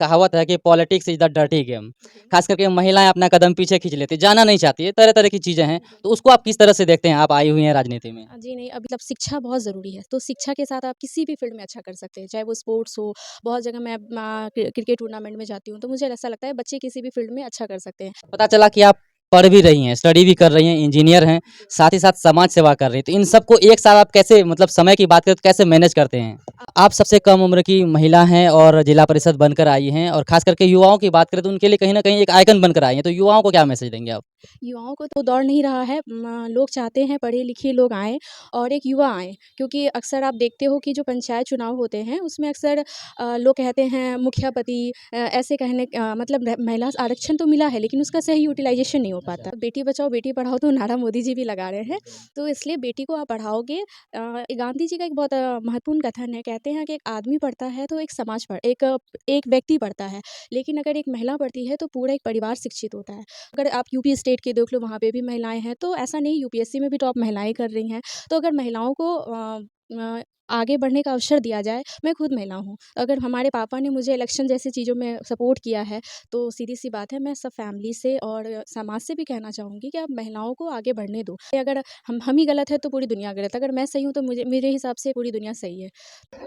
कहावत है कि politics is the dirty game. खास करके महिलाएं अपना कदम पीछे खींच लेती है, जाना नहीं चाहती है, तरह तरह की चीजें हैं। तो उसको आप किस तरह से देखते हैं? आप आई हुई हैं राजनीति में। जी नहीं, अब मतलब शिक्षा बहुत ज़रूरी है, तो शिक्षा के साथ आप किसी भी फ़ील्ड में अच्छा कर सकते हैं, चाहे वो स्पोर्ट्स हो। बहुत जगह मैं क्रिकेट टूर्नामेंट में जाती हूँ, तो मुझे ऐसा लगता है बच्चे किसी भी फ़ील्ड में अच्छा कर सकते हैं। पता चला कि आप पढ़ भी रही हैं, स्टडी भी कर रही हैं, इंजीनियर हैं, साथ ही साथ समाज सेवा कर रही हैं। तो इन सबको एक साथ आप कैसे, मतलब समय की बात करें तो कैसे मैनेज करते हैं? आप सबसे कम उम्र की महिला हैं और जिला परिषद बनकर आई हैं, और खास करके युवाओं की बात करें तो उनके लिए कहीं न कहीं एक आइकन बनकर आई हैं। तो युवाओं को क्या मैसेज देंगे आप? युवाओं को तो दौड़ नहीं रहा है, लोग चाहते हैं पढ़े-लिखे लोग आएँ और एक युवा आएँ, क्योंकि अक्सर आप देखते हो कि जो पंचायत चुनाव होते हैं, उसमें अक्सर लोग कहते हैं मुखिया पति, ऐसे कहने मतलब महिला आरक्षण तो मिला है, लेकिन उसका सही यूटिलाइज़ेशन नहीं हो पाता। बेटी बचाओ, बेटी पढ़ाओ तो नारा मोदी जी भी लगा रहे हैं, तो इसलिए बेटी को आप पढ़ाओगे। गांधी जी का एक बहुत महत्वपूर्ण कथन है, कहते हैं कि एक आदमी पढ़ता है तो एक समाज पढ़ एक व्यक्ति पढ़ता है, लेकिन अगर एक महिला पढ़ती है तो पूरा एक परिवार शिक्षित होता है। अगर आप यूपी स्टेट के देख लो, वहाँ पे भी महिलाएँ हैं, तो ऐसा नहीं, यूपीएससी में भी टॉप महिलाएँ कर रही हैं। तो अगर महिलाओं को आगे बढ़ने का अवसर दिया जाए, मैं खुद महिला हूँ। अगर हमारे पापा ने मुझे इलेक्शन जैसी चीज़ों में सपोर्ट किया है, तो सीधी-सी बात है, मैं सब फैमिली से और समाज से भी कहना चाहूँगी कि आप महिलाओं को आगे बढ़ने दो। अगर हम ही गलत है तो पूरी दुनिया गलत है, अगर मैं सही हूँ तो मुझे मेरे हिसाब से पूरी दुनिया सही है।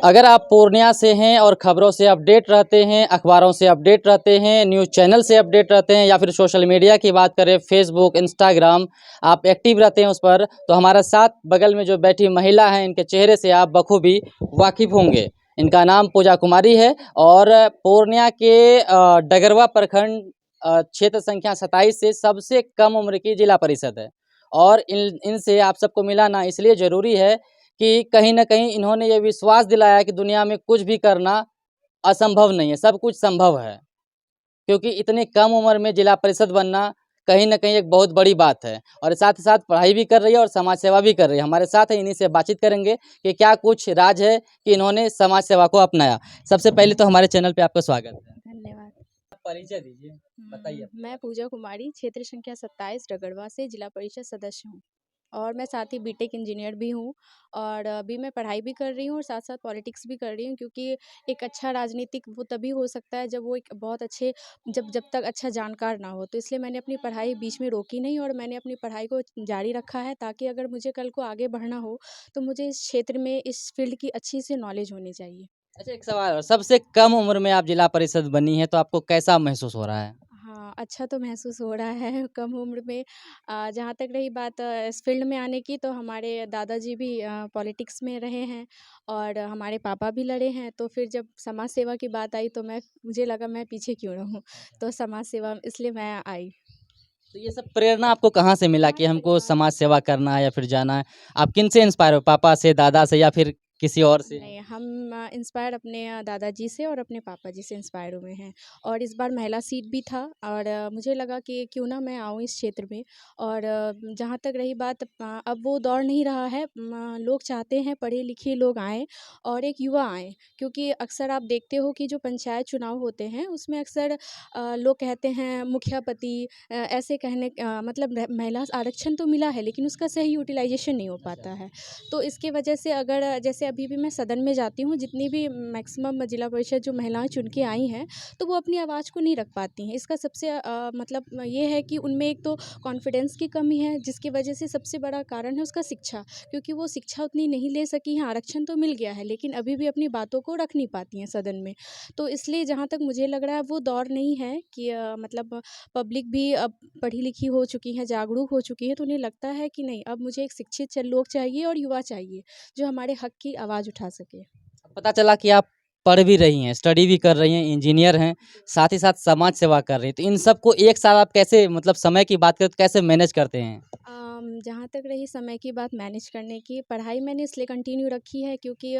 अगर आप पूर्णिया से हैं और खबरों से अपडेट रहते हैं, अखबारों से अपडेट रहते हैं, न्यूज़ चैनल से अपडेट रहते हैं, या फिर सोशल मीडिया की बात करें, फेसबुक, इंस्टाग्राम, आप एक्टिव रहते हैं उस पर, तो हमारे साथ बगल में जो बैठी महिला हैं, इनके चेहरे से आप बखूबी वाकिफ़ होंगे। इनका नाम पूजा कुमारी है और पूर्णिया के डगरवा प्रखंड क्षेत्र संख्या 27 से सबसे कम उम्र की जिला परिषद है। और इनसे आप सबको मिलाना इसलिए ज़रूरी है कि कहीं न कहीं इन्होंने ये विश्वास दिलाया कि दुनिया में कुछ भी करना असंभव नहीं है, सब कुछ संभव है। क्योंकि इतनी कम उम्र में जिला परिषद बनना कहीं न कहीं एक बहुत बड़ी बात है, और साथ ही साथ पढ़ाई भी कर रही है और समाज सेवा भी कर रही है। हमारे साथ हैं, इन्हीं से बातचीत करेंगे कि क्या कुछ राज है कि इन्होंने समाज सेवा को अपनाया। सबसे पहले तो हमारे चैनल पे आपका स्वागत है। धन्यवाद। आप परिचय दीजिए, बताइए अपने मैं बारे पूजा कुमारी, क्षेत्र संख्या 27 डगड़वा से जिला परिषद सदस्य हूँ। और मैं साथ ही बीटेक इंजीनियर भी हूँ, और अभी मैं पढ़ाई भी कर रही हूँ और साथ-साथ पॉलिटिक्स भी कर रही हूँ, क्योंकि एक अच्छा राजनीतिक वो तभी हो सकता है जब वो एक बहुत अच्छे जब जब तक अच्छा जानकार ना हो। तो इसलिए मैंने अपनी पढ़ाई बीच में रोकी नहीं और मैंने अपनी पढ़ाई को जारी रखा है, ताकि अगर मुझे कल को आगे बढ़ना हो, तो मुझे इस क्षेत्र में, इस फ़ील्ड की अच्छी से नॉलेज होनी चाहिए। अच्छा, एक सवाल और, सबसे कम उम्र में आप जिला परिषद बनी हैं, तो आपको कैसा महसूस हो रहा है? हाँ, अच्छा तो महसूस हो रहा है कम उम्र में। जहाँ तक रही बात इस फ़ील्ड में आने की, तो हमारे दादाजी भी पॉलिटिक्स में रहे हैं और हमारे पापा भी लड़े हैं। तो फिर जब समाज सेवा की बात आई, तो मुझे लगा मैं पीछे क्यों रहूँ, तो समाज सेवा इसलिए मैं आई। तो ये सब प्रेरणा आपको कहाँ से मिला कि हमारे हमको परिवार समाज सेवा करना है या फिर जाना है? आप किन से इंस्पायर हो? पापा से, दादा से, या फिर किसी और से? नहीं, हम इंस्पायर अपने दादाजी से और अपने पापा जी से इंस्पायर हुए हैं। और इस बार महिला सीट भी था, और मुझे लगा कि क्यों ना मैं आऊँ इस क्षेत्र में। और जहाँ तक रही बात, अब वो दौर नहीं रहा है, लोग चाहते हैं पढ़े-लिखे लोग आएँ और एक युवा आएँ, क्योंकि अक्सर आप देखते हो कि जो पंचायत चुनाव होते हैं, उसमें अक्सर लोग कहते हैं मुखिया पति, ऐसे कहने मतलब महिला आरक्षण तो मिला है, लेकिन उसका सही यूटिलाइज़ेशन नहीं हो पाता है। तो इसके वजह से, अगर जैसे अभी भी मैं सदन में जाती हूँ, जितनी भी मैक्सिमम जिला परिषद जो महिलाएं चुन के आई हैं, तो वो अपनी आवाज़ को नहीं रख पाती हैं। इसका सबसे मतलब ये है कि उनमें एक तो कॉन्फिडेंस की कमी है, जिसकी वजह से सबसे बड़ा कारण है उसका शिक्षा, क्योंकि वो शिक्षा उतनी नहीं ले सकी हैं। आरक्षण तो मिल गया है, लेकिन अभी भी अपनी बातों को रख नहीं पाती हैं सदन में। तो इसलिए जहाँ तक मुझे लग रहा है, वो दौर नहीं है कि मतलब पब्लिक भी अब पढ़ी लिखी हो चुकी है, जागरूक हो चुकी है, तो उन्हें लगता है कि नहीं, अब मुझे एक शिक्षित लोग चाहिए और युवा चाहिए, जो हमारे हक की आवाज़ उठा सके। पता चला कि आप पढ़ भी रही हैं, स्टडी भी कर रही हैं, इंजीनियर हैं, साथ ही साथ समाज सेवा कर रही हैं। तो इन सबको एक साथ आप कैसे, मतलब समय की बात करें तो कैसे मैनेज करते हैं? जहाँ तक रही समय की बात मैनेज करने की, पढ़ाई मैंने इसलिए कंटिन्यू रखी है, क्योंकि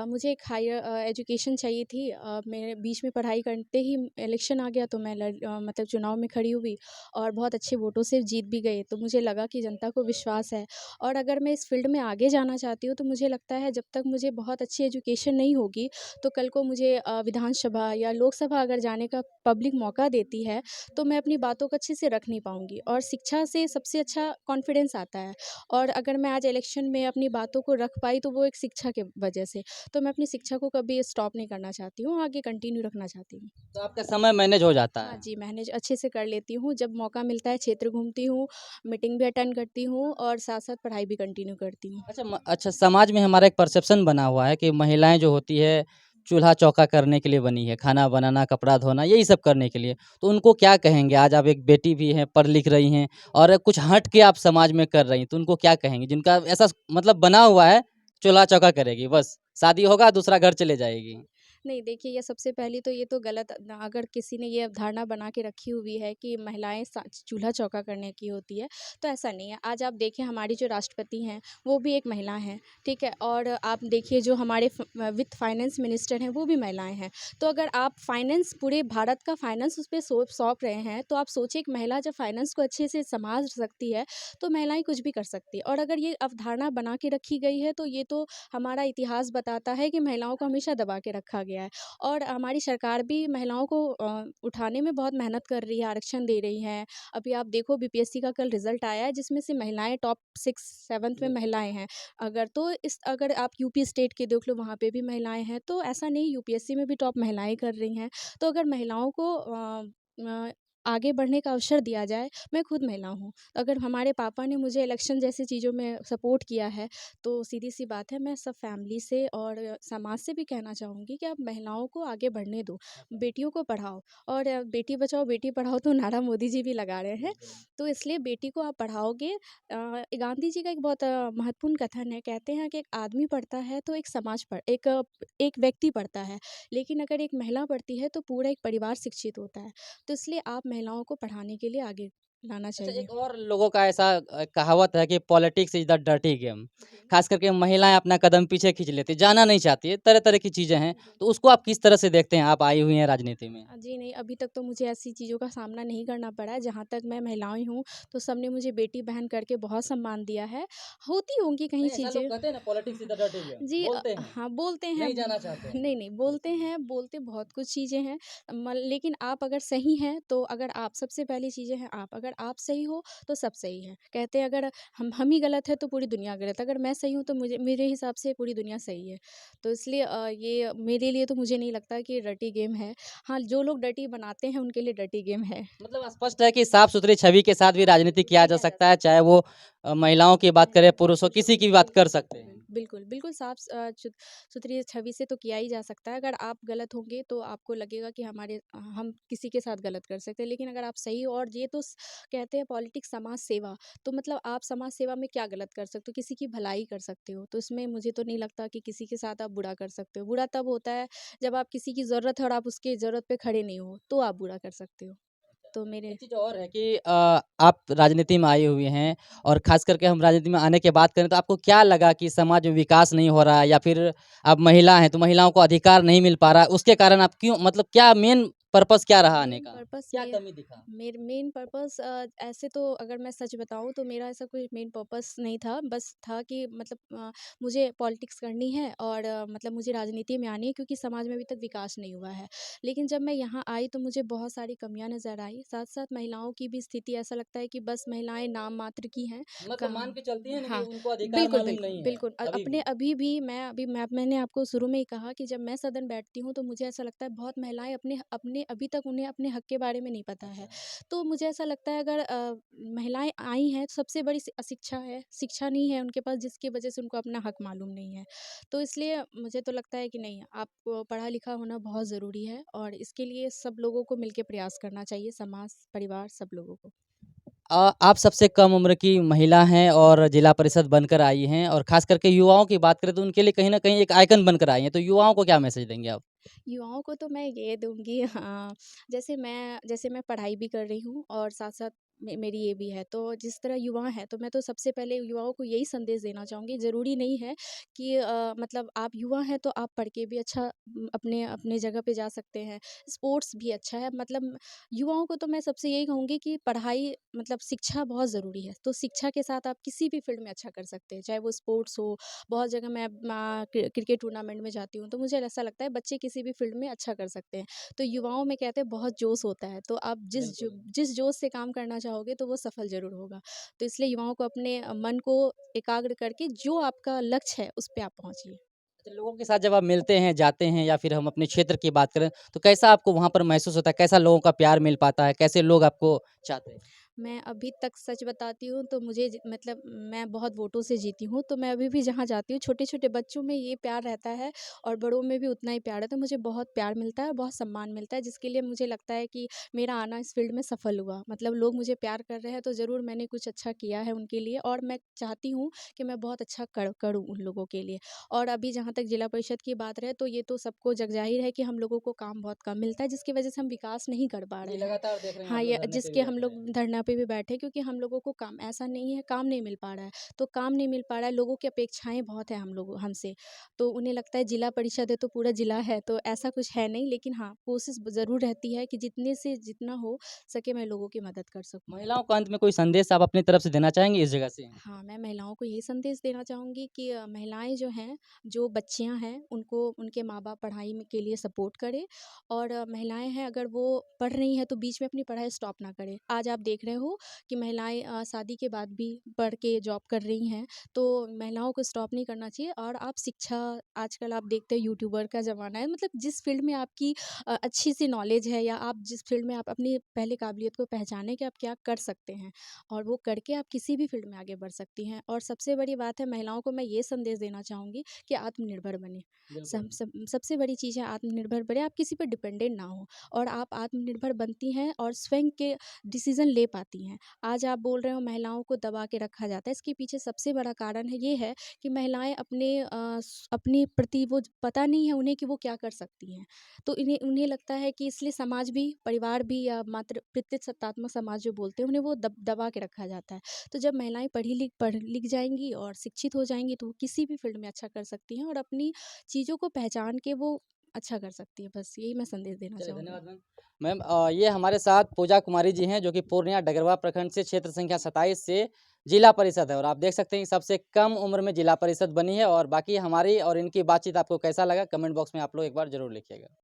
मुझे एक हायर एजुकेशन चाहिए थी। मेरे बीच में पढ़ाई करते ही इलेक्शन आ गया, तो मैं मतलब चुनाव में खड़ी हुई और बहुत अच्छे वोटों से जीत भी गई। तो मुझे लगा कि जनता को विश्वास है, और अगर मैं इस फील्ड में आगे जाना चाहती हूँ, तो मुझे लगता है जब तक मुझे बहुत अच्छी एजुकेशन नहीं होगी, तो कल को मुझे विधानसभा या लोकसभा अगर जाने का पब्लिक मौका देती है, तो मैं अपनी बातों को अच्छे से रख नहीं पाऊँगी। और शिक्षा से सबसे अच्छा कॉन्फिडेंस कॉन्फिडेंस आता है। और अगर मैं आज इलेक्शन में अपनी बातों को रख पाई तो वो एक शिक्षा के वजह से। तो मैं अपनी शिक्षा को कभी स्टॉप नहीं करना चाहती हूँ, आगे कंटिन्यू रखना चाहती हूँ। तो आपका समय मैनेज हो जाता हाँ है। जी, मैनेज अच्छे से कर लेती हूँ, जब मौका मिलता है क्षेत्र घूमती हूँ, मीटिंग भी अटेंड करती हूँ और साथ-साथ पढ़ाई भी कंटिन्यू करती हूँ। अच्छा, समाज में हमारा एक परसेप्शन बना हुआ है कि महिलाएँ जो होती है, चूल्हा-चौका करने के लिए बनी है, खाना बनाना, कपड़ा धोना, यही सब करने के लिए। तो उनको क्या कहेंगे? आज आप एक बेटी भी हैं, पढ़-लिख रही हैं और कुछ हट के आप समाज में कर रही हैं, तो उनको क्या कहेंगे? जिनका ऐसा मतलब बना हुआ है, चूल्हा-चौका करेगी बस, शादी होगा, दूसरा घर चले जाएगी। नहीं देखिए, ये सबसे पहली तो ये तो गलत अगर किसी ने ये अवधारणा बना के रखी हुई है कि महिलाएँ चूल्हा-चौका करने की होती है, तो ऐसा नहीं है। आज आप देखिए हमारी जो राष्ट्रपति हैं, वो भी एक महिला हैं, ठीक है? और आप देखिए जो हमारे वित्त फाइनेंस मिनिस्टर हैं, वो भी महिलाएँ हैं। तो अगर आप फाइनेंस पूरे भारत का फाइनेंस उस पे सौंप रहे हैं, तो आप सोचिए एक महिला जब फाइनेंस को अच्छे से सँभाल सकती है, तो महिलाएँ कुछ भी कर सकती है। और अगर ये अवधारणा बना के रखी गई है, तो ये तो हमारा इतिहास बताता है कि महिलाओं को हमेशा दबा के रखा गया है। और हमारी सरकार भी महिलाओं को उठाने में बहुत मेहनत कर रही है, आरक्षण दे रही हैं। अभी आप देखो बीपीएससी का कल रिज़ल्ट आया है जिसमें से महिलाएँ टॉप 6-7th में महिलाएँ हैं। अगर आप यूपी स्टेट के देख लो वहाँ पे भी महिलाएँ हैं, तो ऐसा नहीं यूपीएससी में भी टॉप महिलाएँ कर रही हैं। तो अगर महिलाओं को आगे बढ़ने का अवसर दिया जाए, मैं खुद महिला हूँ। अगर हमारे पापा ने मुझे इलेक्शन जैसी चीज़ों में सपोर्ट किया है, तो सीधी-सी बात है मैं सब फैमिली से और समाज से भी कहना चाहूँगी कि आप महिलाओं को आगे बढ़ने दो, बेटियों को पढ़ाओ। और बेटी बचाओ बेटी पढ़ाओ तो नारा मोदी जी भी लगा रहे हैं, तो इसलिए बेटी को आप पढ़ाओगे। गांधी जी का एक बहुत महत्वपूर्ण कथन है, कहते हैं कि एक आदमी पढ़ता है तो एक समाज पढ़ एक व्यक्ति पढ़ता है, लेकिन अगर एक महिला पढ़ती है तो पूरा एक परिवार शिक्षित होता है। तो इसलिए आप महिलाओं को पढ़ाने के लिए आगे लाना अच्छा, चाहिए। एक और लोगों का ऐसा कहावत है कि politics is the dirty game. जी। ख़ास करके महिलाएँ अपना कदम पीछे खींच लेती हैं, जाना नहीं चाहती है, तरह-तरह की चीज़ें हैं। तो उसको आप किस तरह से देखते हैं? आप आई हुई हैं राजनीति में। जी नहीं, अभी तक तो मुझे ऐसी चीज़ों का सामना नहीं करना पड़ा है। जहाँ तक मैं महिलाएँ हूँ, तो सबने मुझे बेटी-बहन करके बहुत सम्मान दिया है। होती होंगी कहीं नहीं, ऐसा लोग चीज़ें। कहते हैं ना politics is the dirty game, जी बोलते हैं, हाँ, बोलते हैं। नहीं जाना चाहते हैं। नहीं, नहीं, बोलते हैं, बोलते बहुत कुछ चीज़ें हैं। लेकिन आप अगर सही हैं, तो अगर आप सबसे पहली चीज़ें हैं आप। अगर आप सही हो, तो सब सही है। कहते हैं अगर हम ही गलत हैं, तो पूरी दुनिया गलत है। अगर मैं सही हूँ, तो मेरे हिसाब से पूरी दुनिया सही है। तो इसलिए ये मेरे लिए तो मुझे नहीं लगता कि ये डर्टी गेम है। हाँ, जो लोग डर्टी बनाते हैं, उनके लिए डर्टी गेम है। मतलब स्पष्ट है कि साफ-सुथरी छवि के साथ भी राजनीति किया जा किया जा सकता है, सकता चाहे है। वो महिलाओं की बात करें, महिलाएँ हो, पुरुष हो, पुरुष हो, किसी की भी बात कर सकते हैं। बिल्कुल, बिल्कुल साफ सुथरी छवि से तो किया ही जा सकता है। अगर आप गलत होंगे तो आपको लगेगा कि हम किसी के साथ गलत कर सकते हैं। लेकिन अगर आप सही हो, और ये तो कहते हैं पॉलिटिक्स समाज सेवा, तो मतलब आप समाज सेवा में क्या गलत कर सकते हो? किसी की भलाई कर सकते हो। तो इसमें मुझे तो नहीं लगता कि किसी के साथ आप बुरा कर सकते हो। बुरा तब होता है जब आप किसी की ज़रूरत है और आप उसकी ज़रूरत पे खड़े नहीं हो, तो आप बुरा कर सकते हो। तो मेरे एक चीज़ और है कि आप राजनीति में आई हुई हैं और ख़ास करके हम राजनीति में आने की बात करें तो आपको क्या लगा कि समाज में विकास नहीं हो रहा है या फिर आप महिला हैं तो महिलाओं को अधिकार नहीं मिल पा रहा है, उसके कारण आप क्यों मतलब क्या मेन पर्पज़ क्या रहा आने मेन का? पर्पस क्या में कमी दिखा? मेर मेन पर्पस ऐसे तो अगर मैं सच बताऊँ तो मेरा ऐसा कोई मेन पर्पस नहीं था। बस था कि मतलब मुझे पॉलिटिक्स करनी है और मतलब मुझे राजनीति में आनी है, क्योंकि समाज में अभी तक विकास नहीं हुआ है। लेकिन जब मैं यहाँ आई तो मुझे बहुत सारी कमियाँ नज़र आई। साथ-साथ महिलाओं की भी स्थिति ऐसा लगता है कि बस महिलाएँ नाम मात्र की हैं। मतलब मान कहाँ के चलती हैं ना कि हाँ, उनको अधिकार बिल्कुल, मालूम बिल्कुल, नहीं है, बिल्कुल। अभी अपने भी। मैंने आपको शुरू में ही कहा कि जब मैं सदन बैठती हूँ तो मुझे ऐसा लगता है बहुत महिलाएँ अपने अपने अभी तक उन्हें अपने हक के बारे में नहीं पता है। अच्छा। तो मुझे ऐसा लगता है अगर महिलाएँ आई हैं तो सबसे बड़ी अशिक्षा है, शिक्षा नहीं है उनके पास, जिसकी वजह से उनको अपना हक मालूम नहीं है। तो इसलिए मुझे तो लगता है कि नहीं, आपको पढ़ा-लिखा होना बहुत ज़रूरी है और इसके लिए सब लोगों को मिलके प्रयास करना चाहिए, समाज, परिवार सब लोगों को। आप सबसे कम उम्र की महिला हैं और जिला परिषद बनकर आई हैं और ख़ास करके युवाओं की बात करें तो उनके लिए कहीं न कहीं एक आइकन बनकर आई हैं, तो युवाओं को क्या मैसेज देंगे आप? युवाओं को तो मैं ये दूँगी, हाँ, जैसे मैं पढ़ाई भी कर रही हूँ और साथ-साथ मेरी ये भी है, तो जिस तरह युवा हैं, तो मैं तो सबसे पहले युवाओं को यही संदेश देना चाहूँगी, ज़रूरी नहीं है कि मतलब आप युवा हैं तो आप पढ़ के भी अच्छा अपने अपने जगह पे जा सकते हैं, स्पोर्ट्स भी अच्छा है। मतलब युवाओं को तो मैं सबसे यही कहूँगी कि पढ़ाई मतलब शिक्षा बहुत ज़रूरी है, तो शिक्षा के साथ आप किसी भी फ़ील्ड में अच्छा कर सकते हैं, चाहे वो स्पोर्ट्स हो। बहुत जगह मैं क्रिकेट टूर्नामेंट में जाती हूँ, तो मुझे ऐसा लगता है बच्चे किसी भी फील्ड में अच्छा कर सकते हैं। तो युवाओं में कहते हैं बहुत जोश होता है, तो आप बिल्कुल। जिस जोश से काम करना चाहोगे तो वो सफल ज़रूर होगा। तो इसलिए युवाओं को अपने मन को एकाग्र करके जो आपका लक्ष्य है, उस पे आप पहुँचिए। अच्छा, लोगों के साथ जब आप मिलते हैं, जाते हैं या फिर हम अपने क्षेत्र की बात करें, तो कैसा आपको वहाँ पर महसूस होता है? कैसा लोगों का प्यार मिल पाता है? कैसे लोग आपको चाहते हैं? मैं अभी तक सच बताती हूँ तो मुझे मतलब मैं बहुत वोटों से जीती हूँ, तो मैं अभी भी जहाँ जाती हूँ छोटे-छोटे बच्चों में ये प्यार रहता है और बड़ों में भी उतना ही प्यार है, तो मुझे बहुत प्यार मिलता है, बहुत सम्मान मिलता है, जिसके लिए मुझे लगता है कि मेरा आना इस फ़ील्ड में सफल हुआ। मतलब लोग मुझे प्यार कर रहे हैं तो ज़रूर मैंने कुछ अच्छा किया है उनके लिए और मैं चाहती हूँ कि मैं बहुत अच्छा करूँ उन लोगों के लिए। और अभी जहाँ तक जिला परिषद की बात रहे तो ये तो सबको जग ज़ाहिर है कि हम लोगों को काम बहुत कम मिलता है, जिसकी वजह से हम विकास नहीं कर पा जी, रहे हैं। लगातार देख रहे हैं आप हाँ, लोग ये धरने पे भी जिसके हम बैठे लोग हैं। धरना पे भी बैठे क्योंकि हम लोगों को काम ऐसा नहीं है, काम नहीं मिल पा रहा है। तो काम नहीं मिल पा रहा है, लोगों की अपेक्षाएँ बहुत हैं हम लोग हमसे। तो उन्हें लगता है जिला परिषद है तो पूरा जिला है, तो ऐसा कुछ है नहीं। लेकिन हाँ, कोशिश ज़रूर रहती है कि जितने से जितना हो सके मैं लोगों की मदद कर सकूँ। महिलाओं को अंत में कोई संदेश आप अपनी तरफ से देना चाहेंगी इस जगह से? हाँ, मैं महिलाओं को यही संदेश देना चाहूँगी कि महिलाएँ जो हैं, जो बच्चियाँ हैं, उनको उनके माँ-बाप पढ़ाई में के लिए सपोर्ट करें और महिलाएँ हैं अगर वो पढ़ रही हैं तो बीच में अपनी पढ़ाई स्टॉप ना करें। आज आप देख रहे हो कि महिलाएँ शादी के बाद भी पढ़ के जॉब कर रही हैं, तो महिलाओं को स्टॉप नहीं करना चाहिए और आप शिक्षा आजकल आप देखते हैं यूट्यूबर का ज़माना है, मतलब जिस फ़ील्ड में आपकी अच्छी-सी नॉलेज है या आप जिस फ़ील्ड में आप अपनी पहले काबिलियत को पहचानें कि आप क्या कर सकते हैं। और वो करके आप किसी भी फ़ील्ड में आगे बढ़ सकती हैं और सबसे बड़ी बात है महिलाओं को मैं ये संदेश देना चाहूँगी कि आत्मनिर्भर बनें। बिल्कुल। सबसे बड़ी चीज़ है आत्मनिर्भर बनें, आप किसी पे डिपेंडेंट ना हों और आप आत्मनिर्भर बनती हैं और स्वयं के डिसीज़न ले पाती हैं। आज आप बोल रहे हो महिलाओं को दबा के रखा जाता है, इसके पीछे सबसे बड़ा कारण है ये है कि महिलाएँ अपने प्रति वो पता नहीं है उन्हें कि वो क्या कर सकती हैं। तो इन्हें उन्हें लगता है कि इसलिए समाज भी, परिवार भी या मात्र पितृसत्तात्मक समाज जो बोलते हैं, उन्हें वो दबा के रखा जाता है। तो जब महिलाएँ पढ़ लिख जाएँगी और शिक्षित हो जाएँगी, तो वो किसी भी फ़ील्ड में अच्छा कर सकती हैं और अपनी चीज़ों को पहचान के वो अच्छा कर सकती हैं। बस यही मैं संदेश देना चलिए चाहूँगी। धन्यवाद मैम। मैम ये हमारे साथ पूजा कुमारी जी हैं जो कि पूर्णिया डगरवा प्रखंड से क्षेत्र संख्या 27 से जिला परिषद है और आप देख सकते हैं कि सबसे कम उम्र में जिला परिषद बनी है और बाकी हमारी और इनकी बातचीत आपको कैसा लगा कमेंट बॉक्स में आप लोग एक बार ज़रूर लिखिएगा।